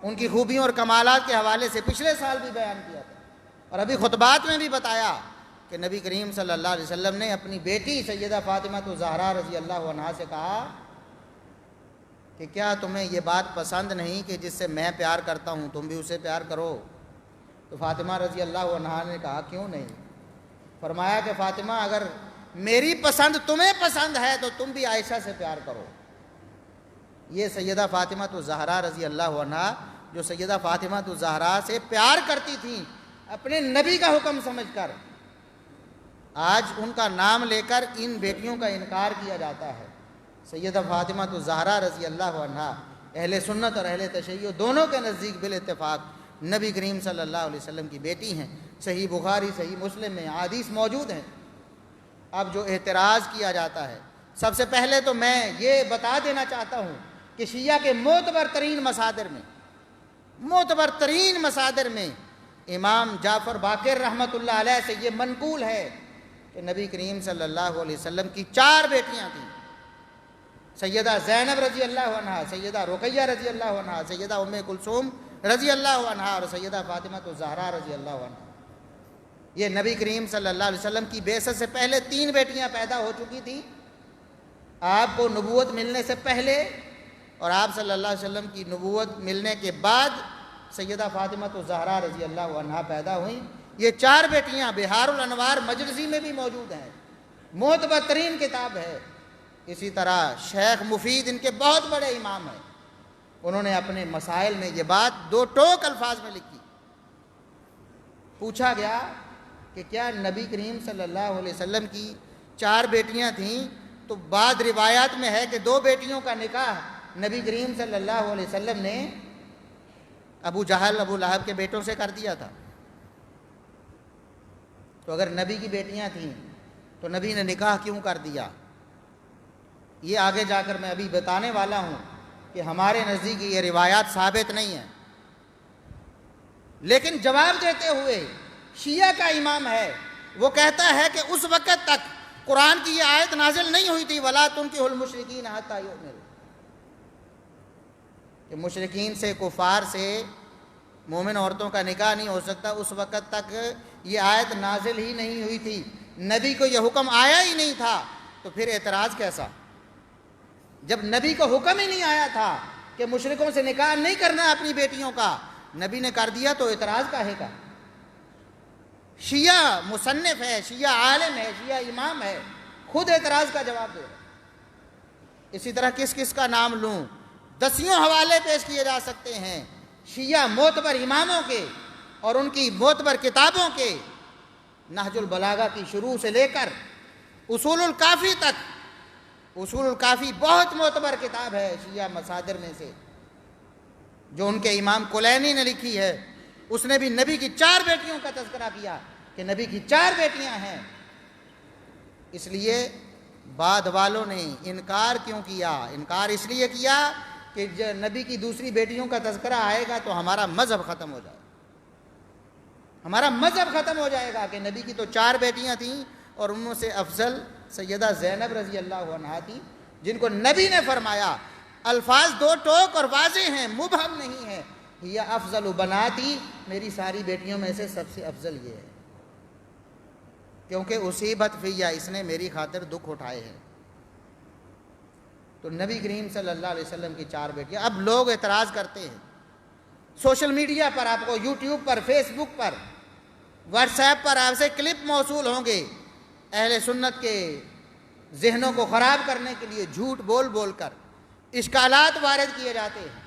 ان کی خوبیوں اور کمالات کے حوالے سے پچھلے سال بھی بیان کیا تھا، اور ابھی خطبات میں بھی بتایا کہ نبی کریم صلی اللہ علیہ وسلم نے اپنی بیٹی سیدہ فاطمہ الزہرا رضی اللہ عنہا سے کہا کہ کیا تمہیں یہ بات پسند نہیں کہ جس سے میں پیار کرتا ہوں تم بھی اسے پیار کرو؟ تو فاطمہ رضی اللہ عنہا نے کہا کیوں نہیں؟ فرمایا کہ فاطمہ اگر میری پسند تمہیں پسند ہے تو تم بھی عائشہ سے پیار کرو۔ یہ سیدہ فاطمہ الزہرا رضی اللہ عنہا جو سیدہ فاطمہ الزہرا سے پیار کرتی تھیں اپنے نبی کا حکم سمجھ کر، آج ان کا نام لے کر ان بیٹیوں کا انکار کیا جاتا ہے۔ سیدہ فاطمہ الزہرا رضی اللہ عنہا اہل سنت اور اہل تشیع دونوں کے نزدیک بالاتفاق نبی کریم صلی اللہ علیہ وسلم کی بیٹی ہیں۔ صحیح بخاری صحیح مسلم میں حدیث موجود ہیں۔ اب جو اعتراض کیا جاتا ہے، سب سے پہلے تو میں یہ بتا دینا چاہتا ہوں کہ شیعہ کے معتبر ترین مصادر میں امام جعفر باقر رحمۃ اللہ علیہ سے یہ منقول ہے کہ نبی کریم صلی اللہ علیہ وسلم کی 4 بیٹیاں تھیں، سیدہ زینب رضی اللہ عنہا، سیدہ رقیہ رضی اللہ عنہا، سیدہ ام کلثوم رضی اللہ عنہا اور سیدہ فاطمہ الزہرا رضی اللہ عنہا۔ یہ نبی کریم صلی اللہ علیہ وسلم کی بعثت سے پہلے 3 بیٹیاں پیدا ہو چکی تھیں، آپ کو نبوت ملنے سے پہلے، اور آپ صلی اللہ علیہ وسلم کی نبوت ملنے کے بعد سیدہ فاطمہ الزہرا رضی اللہ عنہا پیدا ہوئیں۔ یہ 4 بیٹیاں بہار الانوار مجلسی میں بھی موجود ہیں، معتبر ترین کتاب ہے۔ اسی طرح شیخ مفید ان کے بہت بڑے امام ہیں، انہوں نے اپنے مسائل میں یہ بات 2 ٹوک الفاظ میں لکھی۔ پوچھا گیا کہ کیا نبی کریم صلی اللہ علیہ وسلم کی 4 بیٹیاں تھیں؟ تو بعض روایات میں ہے کہ 2 بیٹیوں کا نکاح نبی کریم صلی اللہ علیہ وسلم نے ابو جہل ابو لہب کے بیٹوں سے کر دیا تھا. تو اگر نبی کی بیٹیاں تھیں تو نبی نے نکاح کیوں کر دیا؟ یہ آگے جا کر میں ابھی بتانے والا ہوں کہ ہمارے نزدیک یہ روایات ثابت نہیں ہیں. لیکن جواب دیتے ہوئے شیعہ کا امام ہے، وہ کہتا ہے کہ اس وقت تک قرآن کی یہ آیت نازل نہیں ہوئی تھی وَلَا تُنْكِحُوا الْمُشْرِكِينَ حَتَّىٰ يُؤْمِنُوا، کہ مشرکین سے، کفار سے مومن عورتوں کا نکاح نہیں ہو سکتا. اس وقت تک یہ آیت نازل ہی نہیں ہوئی تھی، نبی کو یہ حکم آیا ہی نہیں تھا، تو پھر اعتراض کیسا؟ جب نبی کو حکم ہی نہیں آیا تھا کہ مشرکوں سے نکاح نہیں کرنا اپنی بیٹیوں کا، نبی نے کر دیا تو اعتراض کاہے کا؟ شیعہ مصنف ہے، شیعہ عالم ہے، شیعہ امام ہے، خود اعتراض کا جواب دے رہا. اسی طرح کس کس کا نام لوں؟ دسیوں حوالے پیش کیے جا سکتے ہیں شیعہ معتبر اماموں کے اور ان کی معتبر کتابوں کے، نہج البلاغہ کی شروع سے لے کر اصول الکافی تک. اصول الکافی بہت معتبر کتاب ہے شیعہ مصادر میں سے، جو ان کے امام کلینی نے لکھی ہے. اس نے بھی نبی کی 4 بیٹیوں کا تذکرہ کیا کہ نبی کی 4 بیٹیاں ہیں. اس لیے بعد والوں نے انکار کیوں کیا؟ انکار اس لیے کیا کہ جب نبی کی دوسری بیٹیوں کا تذکرہ آئے گا تو ہمارا مذہب ختم ہو جائے گا. ہمارا مذہب ختم ہو جائے گا کہ نبی کی تو 4 بیٹیاں تھیں اور ان میں سے افضل سیدہ زینب رضی اللہ عنہا تھی، جن کو نبی نے فرمایا، الفاظ 2 ٹوک اور واضح ہیں، مبہم نہیں ہے، یہ افضل بناتی، میری ساری بیٹیوں میں سے سب سے افضل یہ ہے، کیونکہ اصیبت فیہ، اس نے میری خاطر دکھ اٹھائے ہیں. تو نبی کریم صلی اللہ علیہ وسلم کی 4 بیٹیاں. اب لوگ اعتراض کرتے ہیں سوشل میڈیا پر، آپ کو یوٹیوب پر، فیس بک پر، واٹس ایپ پر آپ سے کلپ موصول ہوں گے اہل سنت کے ذہنوں کو خراب کرنے کے لیے جھوٹ بول بول کر اشکالات وارد کیے جاتے ہیں.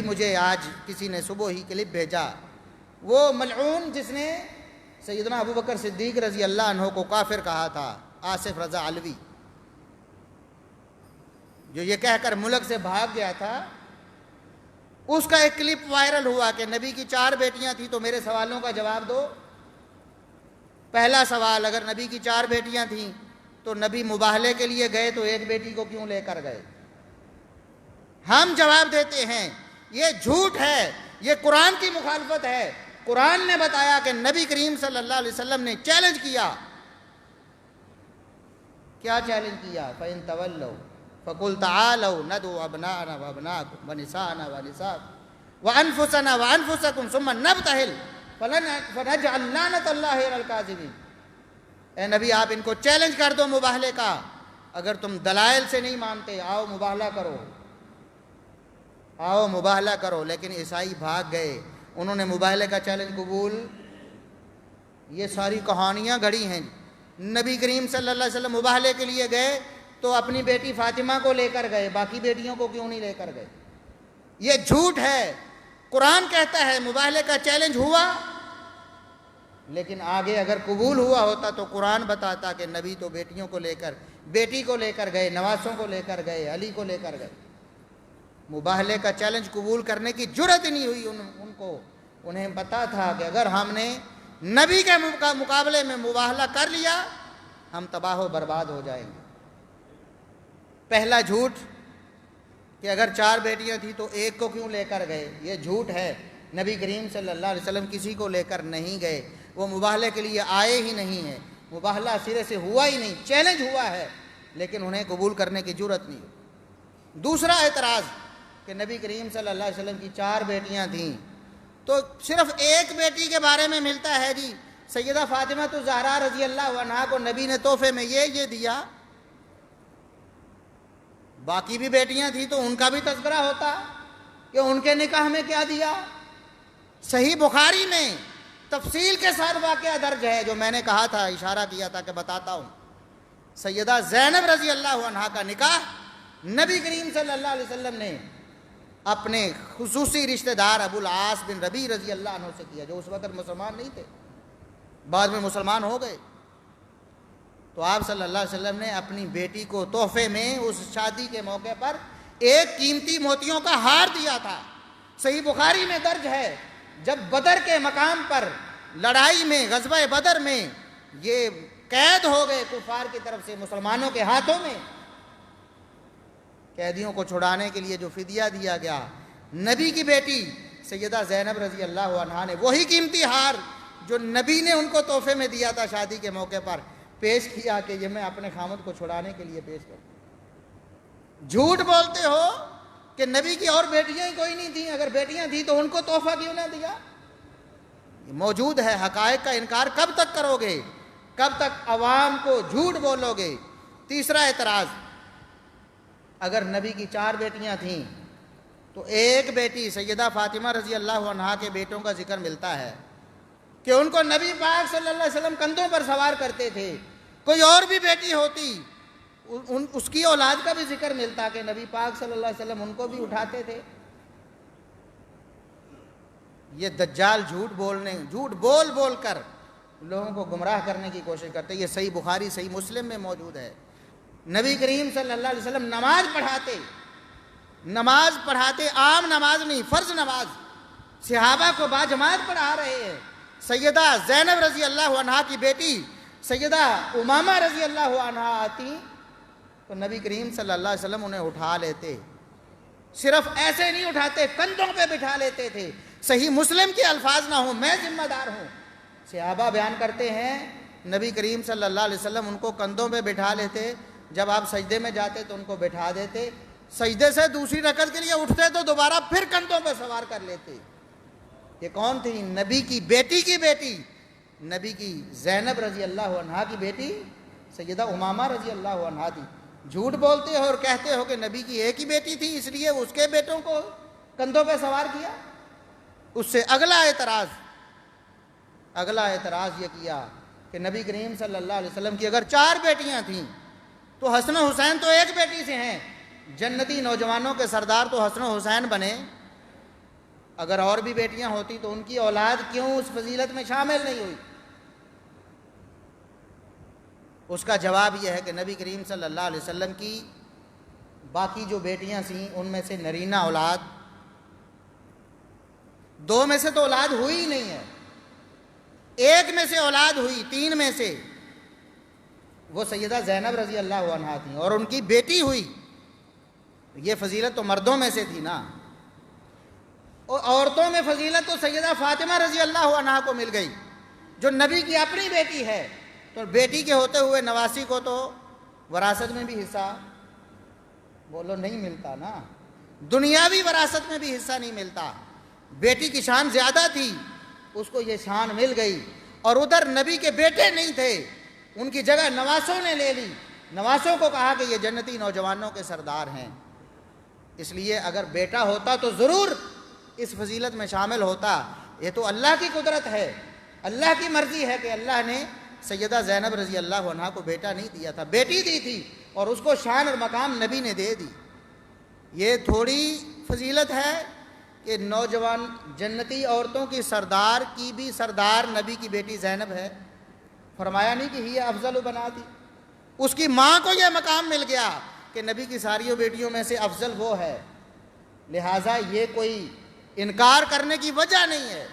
مجھے آج کسی نے صبح ہی کلپ بھیجا، وہ ملعون جس نے سیدنا ابو بکر صدیق رضی اللہ عنہ کو کافر کہا تھا، آصف رضا علوی، جو یہ کہہ کر ملک سے بھاگ گیا تھا، اس کا ایک کلپ وائرل ہوا کہ نبی کی 4 بیٹیاں تھیں تو میرے سوالوں کا جواب دو. پہلا سوال، اگر نبی کی 4 بیٹیاں تھیں تو نبی مباہلے کے لیے گئے تو ایک بیٹی کو کیوں لے کر گئے؟ ہم جواب دیتے ہیں یہ جھوٹ ہے، یہ قرآن کی مخالفت ہے. قرآن نے بتایا کہ نبی کریم صلی اللہ علیہ وسلم نے چیلنج کیا. کیا چیلنج کیا؟ فَإِن تَوَلَّوْا فَقُلْ تَعَالَوْا نَدْعُ أَبْنَاءَنَا وَأَبْنَاءَكُمْ وَنِسَاءَنَا وَنِسَاءَكُمْ وَأَنفُسَنَا وَأَنفُسَكُمْ ثُمَّ نَبْتَهِلْ فَنَجْعَلْ لَعْنَةَ اللَّهِ عَلَى الْكَاذِبِينَ. اے نبی، آپ ان کو چیلنج کر دو مباہلے کا. اگر تم دلائل سے نہیں مانتے، آؤ مباہلہ کرو، آؤ مباہلہ کرو. لیکن عیسائی بھاگ گئے، انہوں نے مباہلے کا چیلنج قبول. یہ ساری کہانیاں گھڑی ہیں. نبی کریم صلی اللہ علیہ وسلم مباہلے کے لیے گئے تو اپنی بیٹی فاطمہ کو لے کر گئے، باقی بیٹیوں کو کیوں نہیں لے کر گئے؟ یہ جھوٹ ہے. قرآن کہتا ہے مباہلے کا چیلنج ہوا، لیکن آگے اگر قبول ہوا ہوتا تو قرآن بتاتا کہ نبی تو بیٹیوں کو لے کر، بیٹی کو لے کر گئے، نواسوں کو لے کر گئے، علی کو لے کر گئے. مباہلے کا چیلنج قبول کرنے کی جرت ہی نہیں ہوئی ان کو. انہیں پتا تھا کہ اگر ہم نے نبی کے مقابلے میں مباہلہ کر لیا ہم تباہ و برباد ہو جائیں گے. پہلا جھوٹ کہ اگر 4 بیٹیاں تھیں تو ایک کو کیوں لے کر گئے، یہ جھوٹ ہے. نبی کریم صلی اللہ علیہ وسلم کسی کو لے کر نہیں گئے، وہ مباہلے کے لیے آئے ہی نہیں ہیں. مباہلہ سرے سے ہوا ہی نہیں، چیلنج ہوا ہے لیکن انہیں قبول کرنے کی جرت نہیں. دوسرا اعتراض کہ نبی کریم صلی اللہ علیہ وسلم کی 4 بیٹیاں تھیں تو صرف ایک بیٹی کے بارے میں ملتا ہے جی، سیدہ فاطمہ الزہرا رضی اللہ عنہا کو نبی نے تحفے میں یہ دیا. باقی بھی بیٹیاں تھیں تو ان کا بھی تذکرہ ہوتا کہ ان کے نکاح میں کیا دیا. صحیح بخاری میں تفصیل کے ساتھ واقعہ درج ہے، جو میں نے کہا تھا، اشارہ کیا تھا کہ بتاتا ہوں. سیدہ زینب رضی اللہ عنہا کا نکاح نبی کریم صلی اللہ علیہ وسلم نے اپنے خصوصی رشتہ دار ابو العاص بن ربیع رضی اللہ عنہ سے کیا، جو اس وقت مسلمان نہیں تھے، بعد میں مسلمان ہو گئے. تو آپ صلی اللہ علیہ وسلم نے اپنی بیٹی کو تحفے میں اس شادی کے موقع پر ایک قیمتی موتیوں کا ہار دیا تھا۔ صحیح بخاری میں درج ہے، جب بدر کے مقام پر لڑائی میں، غزوہ بدر میں یہ قید ہو گئے کفار کی طرف سے مسلمانوں کے ہاتھوں میں، قیدیوں کو چھڑانے کے لیے جو فدیہ دیا گیا، نبی کی بیٹی سیدہ زینب رضی اللہ عنہا نے وہی قیمتی ہار جو نبی نے ان کو تحفے میں دیا تھا شادی کے موقع پر پیش کیا کہ یہ میں اپنے خامد کو چھڑانے کے لیے پیش کروں۔ جھوٹ بولتے ہو کہ نبی کی اور بیٹیاں ہی کوئی نہیں تھیں، اگر بیٹیاں تھیں تو ان کو تحفہ کیوں نہ دیا؟ یہ موجود ہے، حقائق کا انکار کب تک کرو گے؟ کب تک عوام کو جھوٹ بولو گے؟ تیسرا اعتراض، اگر نبی کی 4 بیٹیاں تھیں تو ایک بیٹی سیدہ فاطمہ رضی اللہ عنہا کے بیٹوں کا ذکر ملتا ہے کہ ان کو نبی پاک صلی اللہ علیہ وسلم کندھوں پر سوار کرتے تھے۔ کوئی اور بھی بیٹی ہوتی اس کی اولاد کا بھی ذکر ملتا کہ نبی پاک صلی اللہ علیہ وسلم ان کو بھی اٹھاتے تھے۔ یہ دجال جھوٹ بول بول کر لوگوں کو گمراہ کرنے کی کوشش کرتے۔ یہ صحیح بخاری صحیح مسلم میں موجود ہے، نبی کریم صلی اللہ علیہ وسلم نماز پڑھاتے، عام نماز نہیں، فرض نماز صحابہ کو باجماعت پڑھا رہے ہیں۔ سیدہ زینب رضی اللہ عنہا کی بیٹی سیدہ امامہ رضی اللہ عنہا آتی تو نبی کریم صلی اللہ علیہ وسلم انہیں اٹھا لیتے، صرف ایسے نہیں اٹھاتے، کندھوں پہ بٹھا لیتے تھے۔ صحیح مسلم کے الفاظ نہ ہوں، میں ذمہ دار ہوں، صحابہ بیان کرتے ہیں نبی کریم صلی اللہ علیہ وسلم ان کو کندھوں پہ بٹھا لیتے، جب آپ سجدے میں جاتے تو ان کو بٹھا دیتے، سجدے سے دوسری رکعت کے لیے اٹھتے تو دوبارہ پھر کندھوں پہ سوار کر لیتے۔ یہ کون تھی؟ نبی کی بیٹی، نبی کی زینب رضی اللہ عنہا کی بیٹی سیدہ امامہ رضی اللہ عنہا تھی۔ جھوٹ بولتے ہو اور کہتے ہو کہ نبی کی ایک ہی بیٹی تھی اس لیے اس کے بیٹوں کو کندھوں پہ سوار کیا۔ اس سے اگلا اعتراض یہ کیا کہ نبی کریم صلی اللہ علیہ وسلم کی اگر 4 بیٹیاں تھیں تو حسن و حسین تو ایک بیٹی سے ہیں، جنتی نوجوانوں کے سردار تو حسن و حسین بنے، اگر اور بھی بیٹیاں ہوتی تو ان کی اولاد کیوں اس فضیلت میں شامل نہیں ہوئی؟ اس کا جواب یہ ہے کہ نبی کریم صلی اللہ علیہ وسلم کی باقی جو بیٹیاں تھیں ان میں سے نرینہ اولاد 2 میں سے تو اولاد ہوئی نہیں ہے، 1 میں سے اولاد ہوئی، 3 میں سے وہ سیدہ زینب رضی اللہ عنہا تھیں اور ان کی بیٹی ہوئی۔ یہ فضیلت تو مردوں میں سے تھی نا، اور عورتوں میں فضیلت تو سیدہ فاطمہ رضی اللہ عنہا کو مل گئی جو نبی کی اپنی بیٹی ہے، تو بیٹی کے ہوتے ہوئے نواسی کو تو وراثت میں بھی حصہ بولو نہیں ملتا نا، دنیاوی وراثت میں بھی حصہ نہیں ملتا۔ بیٹی کی شان زیادہ تھی، اس کو یہ شان مل گئی، اور ادھر نبی کے بیٹے نہیں تھے، ان کی جگہ نواسوں نے لے لی، نواسوں کو کہا کہ یہ جنتی نوجوانوں کے سردار ہیں۔ اس لیے اگر بیٹا ہوتا تو ضرور اس فضیلت میں شامل ہوتا۔ یہ تو اللہ کی قدرت ہے، اللہ کی مرضی ہے کہ اللہ نے سیدہ زینب رضی اللہ عنہا کو بیٹا نہیں دیا تھا، بیٹی دی تھی، اور اس کو شان اور مقام نبی نے دے دی۔ یہ تھوڑی فضیلت ہے کہ نوجوان جنتی عورتوں کی سردار کی بھی سردار نبی کی بیٹی زینب ہے؟ فرمایا نہیں کہ ہی افضل بناتی، اس کی ماں کو یہ مقام مل گیا کہ نبی کی ساری بیٹیوں میں سے افضل وہ ہے، لہٰذا یہ کوئی انکار کرنے کی وجہ نہیں ہے۔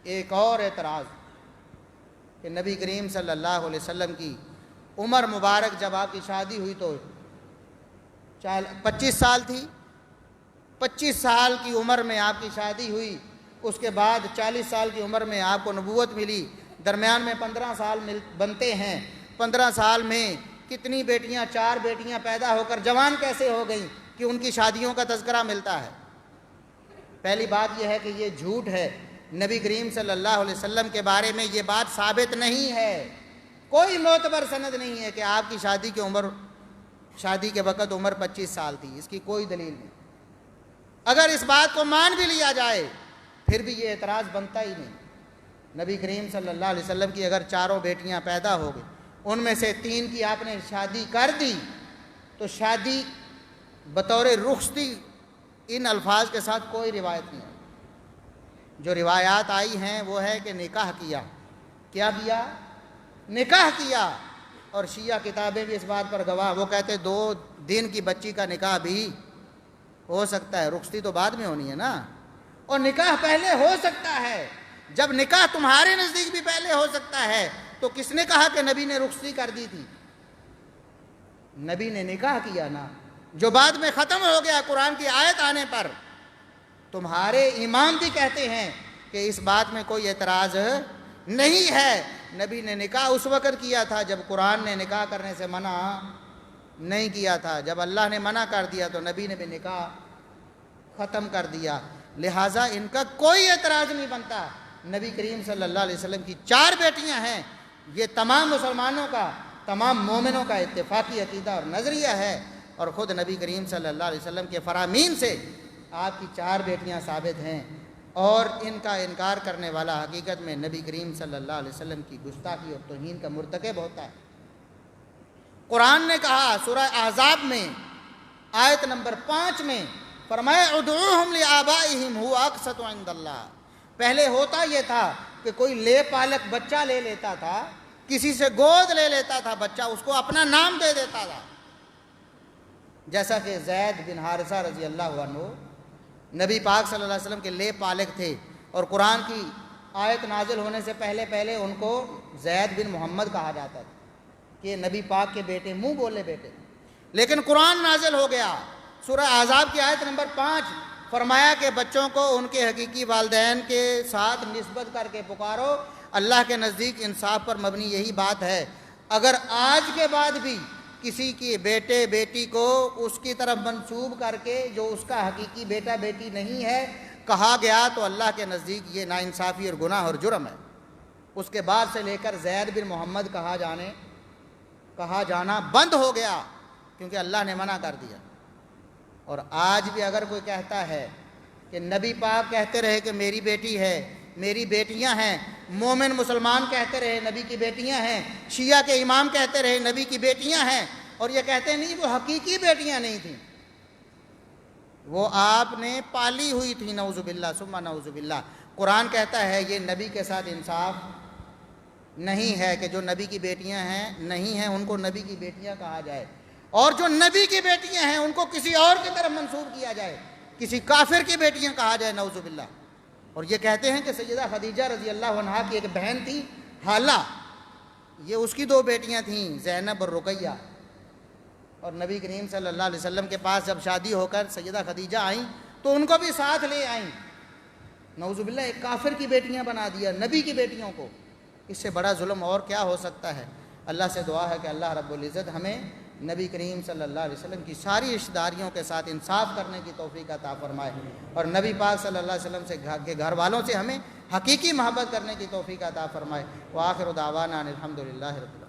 ایک اور اعتراض کہ نبی کریم صلی اللہ علیہ وسلم کی عمر مبارک جب آپ کی شادی ہوئی تو 25 سال تھی، 25 سال کی عمر میں آپ کی شادی ہوئی، اس کے بعد 40 سال کی عمر میں آپ کو نبوت ملی، درمیان میں 15 سال بنتے ہیں، 15 سال میں کتنی بیٹیاں، 4 بیٹیاں پیدا ہو کر جوان کیسے ہو گئیں کہ ان کی شادیوں کا تذکرہ ملتا ہے؟ پہلی بات یہ ہے کہ یہ جھوٹ ہے، نبی کریم صلی اللہ علیہ وسلم کے بارے میں یہ بات ثابت نہیں ہے، کوئی معتبر سند نہیں ہے کہ آپ کی شادی کے وقت عمر 25 سال تھی، اس کی کوئی دلیل نہیں۔ اگر اس بات کو مان بھی لیا جائے پھر بھی یہ اعتراض بنتا ہی نہیں۔ نبی کریم صلی اللہ علیہ وسلم کی اگر 4 بیٹیاں پیدا ہو گئی، ان میں سے 3 کی آپ نے شادی کر دی، تو شادی بطور رخصتی ان الفاظ کے ساتھ کوئی روایت نہیں ہے۔ جو روایات آئی ہیں وہ ہے کہ نکاح کیا، کیا کیا؟ نکاح کیا، اور شیعہ کتابیں بھی اس بات پر گواہ، وہ کہتے 2 دن کی بچی کا نکاح بھی ہو سکتا ہے، رخصتی تو بعد میں ہونی ہے نا، اور نکاح پہلے ہو سکتا ہے۔ جب نکاح تمہارے نزدیک بھی پہلے ہو سکتا ہے تو کس نے کہا کہ نبی نے رخصتی کر دی تھی؟ نبی نے نکاح کیا نا، جو بعد میں ختم ہو گیا قرآن کی آیت آنے پر۔ تمہارے امام بھی کہتے ہیں کہ اس بات میں کوئی اعتراض نہیں ہے، نبی نے نکاح اس وقت کیا تھا جب قرآن نے نکاح کرنے سے منع نہیں کیا تھا، جب اللہ نے منع کر دیا تو نبی نے بھی نکاح ختم کر دیا، لہٰذا ان کا کوئی اعتراض نہیں بنتا۔ نبی کریم صلی اللہ علیہ وسلم کی 4 بیٹیاں ہیں، یہ تمام مسلمانوں کا، تمام مومنوں کا اتفاقی عقیدہ اور نظریہ ہے، اور خود نبی کریم صلی اللہ علیہ وسلم کے فرامین سے آپ کی 4 بیٹیاں ثابت ہیں، اور ان کا انکار کرنے والا حقیقت میں نبی کریم صلی اللہ علیہ وسلم کی گستاخی اور توہین کا مرتکب ہوتا ہے۔ قرآن نے کہا سورہ احزاب میں آیت نمبر 5 میں فرمایا ادعوہم لآبائہم هو اقسط عند اللہ۔ پہلے ہوتا یہ تھا کہ کوئی لے پالک بچہ لے لیتا تھا، کسی سے گود لے لیتا تھا بچہ، اس کو اپنا نام دے دیتا تھا، جیسا کہ زید بن حارثہ رضی اللہ عنہ نبی پاک صلی اللہ علیہ وسلم کے لے پالک تھے، اور قرآن کی آیت نازل ہونے سے پہلے ان کو زید بن محمد کہا جاتا تھا کہ نبی پاک کے بیٹے، منہ بولے بیٹے۔ لیکن قرآن نازل ہو گیا، سورہ احزاب کی آیت نمبر 5 فرمایا کہ بچوں کو ان کے حقیقی والدین کے ساتھ نسبت کر کے پکارو، اللہ کے نزدیک انصاف پر مبنی یہی بات ہے۔ اگر آج کے بعد بھی کسی کی بیٹے بیٹی کو اس کی طرف منسوب کر کے جو اس کا حقیقی بیٹا بیٹی نہیں ہے کہا گیا تو اللہ کے نزدیک یہ ناانصافی اور گناہ اور جرم ہے۔ اس کے بعد سے لے کر زید بن محمد کہا جانا بند ہو گیا، کیونکہ اللہ نے منع کر دیا۔ اور آج بھی اگر کوئی کہتا ہے کہ نبی پاک کہتے رہے کہ میری بیٹی ہے، میری بیٹیاں ہیں، مومن مسلمان کہتے رہے نبی کی بیٹیاں ہیں، شیعہ کے امام کہتے رہے نبی کی بیٹیاں ہیں، اور یہ کہتے نہیں وہ حقیقی بیٹیاں نہیں تھیں، وہ آپ نے پالی ہوئی تھی، نعوذ باللہ ثم نعوذ باللہ۔ قرآن کہتا ہے یہ نبی کے ساتھ انصاف نہیں ہے کہ جو نبی کی بیٹیاں ہیں نہیں ہیں ان کو نبی کی بیٹیاں کہا جائے، اور جو نبی کی بیٹیاں ہیں ان کو کسی اور کی طرف منسوب کیا جائے، کسی کافر کی بیٹیاں کہا جائے، نعوذ باللہ۔ اور یہ کہتے ہیں کہ سیدہ خدیجہ رضی اللہ عنہا کی ایک بہن تھی حالہ، یہ اس کی 2 بیٹیاں تھیں زینب اور رقیہ، اور نبی کریم صلی اللہ علیہ وسلم کے پاس جب شادی ہو کر سیدہ خدیجہ آئیں تو ان کو بھی ساتھ لے آئیں، نعوذ باللہ ایک کافر کی بیٹیاں بنا دیا نبی کی بیٹیوں کو۔ اس سے بڑا ظلم اور کیا ہو سکتا ہے؟ اللہ سے دعا ہے کہ اللہ رب العزت ہمیں نبی کریم صلی اللہ علیہ وسلم کی ساری رشتہ داریوں کے ساتھ انصاف کرنے کی توفیق عطا فرمائے، اور نبی پاک صلی اللہ علیہ وسلم سے کے گھر والوں سے ہمیں حقیقی محبت کرنے کی توفیق عطا فرمائے۔ وآخر دعوانا ان الحمد للہ رب العالمین۔